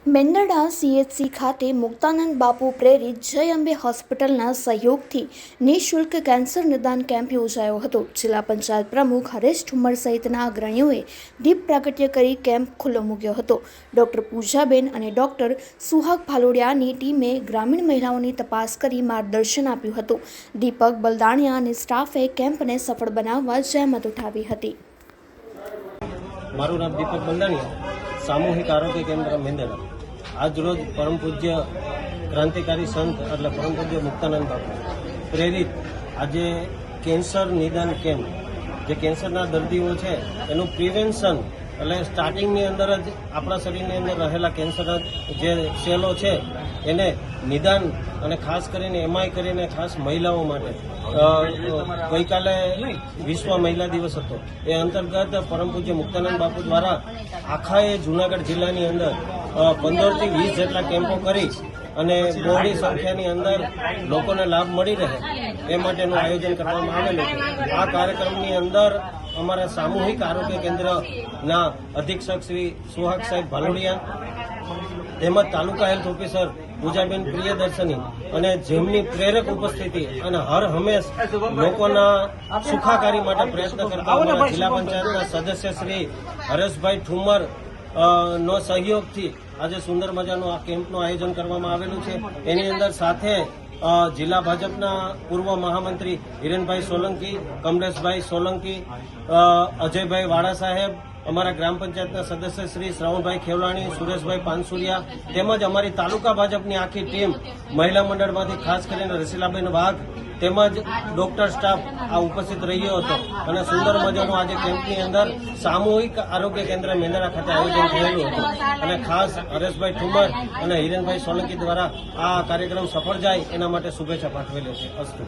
Mendarda CHC ખાતે મુક્તાનંદ બાપુ પ્રેરિત જય અંબે હોસ્પિટલના સહયોગથી નિઃશુલ્ક કેન્સર નિદાન કેમ્પ યોજાયો હતો। જિલ્લા પંચાયત પ્રમુખ હરેશ ઠુમ્મર સહિતના અગ્રણીઓએ દીપ પ્રાગટ્ય કરી કેમ્પ ખુલ્લો મૂક્યો હતો। ડોક્ટર પૂજાબેન અને ડોક્ટર સુહાગ ભાલોડિયાની ટીમે ગ્રામીણ મહિલાઓની તપાસ કરી માર્ગદર્શન આપ્યું હતું। દીપક બલદાણિયા અને સ્ટાફે કેમ્પને સફળ બનાવવા જહેમત ઉઠાવી હતી। મારું નામ દીપક બલદાણિયા, સામૂહિક આરોગ્ય કેન્દ્ર મેંદરડા। આજ રોજ પરમ પૂજ્ય ક્રાંતિકારી સંત એટલે પરમ પૂજ્ય મુક્તાનંદ બાપુ પ્રેરિત આજે કેન્સર નિદાન કેમ્પ, જે કેન્સરના દર્દીઓ છે એનું પ્રિવેન્શન એટલે સ્ટાર્ટિંગની અંદર જ આપણા શરીરની અંદર રહેલા કેન્સરના જે સેલો છે એને નિદાન અને ખાસ કરીને એમાંય કરીને ખાસ મહિલાઓ માટે ગઈકાલે વિશ્વ મહિલા દિવસ હતો। એ અંતર્ગત પરમ પૂજ્ય મુક્તાનંદ બાપુ દ્વારા આખા જૂનાગઢ જિલ્લાની અંદર 15 થી 20 જેટલા કેમ્પો કરી અને બહોળી સંખ્યાની અંદર લોકોને લાભ મળી રહે એ માટેનું આયોજન કરવામાં આવેલું છે। આ કાર્યક્રમની અંદર અમારા સામૂહિક આરોગ્ય કેન્દ્રના અધિક્ષક શ્રી સુહાગ સાહેબ ભાલોડિયા તેમજ તાલુકા હેલ્થ ઓફિસર પૂજાબેન પ્રિયદર્શની અને જેમની પ્રેરક ઉપસ્થિતિ અને હર હંમેશ લોકોના સુખાકારી માટે પ્રયત્ન કરતા અમારા જિલ્લા પંચાયતના સદસ્ય શ્રી હરેશભાઈ ઠુમ્મર નો સહયોગથી આજે સુંદર મજાનું આ કેમ્પનું આયોજન કરવામાં આવેલું છે। એની અંદર સાથે જિલ્લા ભાજપના પૂર્વ મહામંત્રી હિરેનભાઈ સોલંકી, કમલેશભાઈ સોલંકી, અજયભાઈ વાળા સાહેબ, અમારા ગ્રામ પંચાયતના સદસ્ય શ્રી શ્રવણભાઈ ખેવલાણી, સુરેશભાઈ પાનસુરિયા તેમજ અમારી તાલુકા ભાજપની આખી ટીમ મહિલા મંડળમાંથી ખાસ કરીને રસીલાબેન વાઘ તેમજ ડોક્ટર સ્ટાફ આ ઉપસ્થિત રહ્યો હતો અને સુંદર મજાનું આજે કેમ્પની અંદર સામૂહિક આરોગ્ય કેન્દ્ર મેંદરડા ખાતે આયોજન થયેલું હતું અને ખાસ હરેશભાઈ ઠુમ્મર અને હિરેનભાઈ સોલંકી દ્વારા આ કાર્યક્રમ સફળ જાય એના માટે શુભેચ્છા પાઠવેલી છે। અસ્તુ।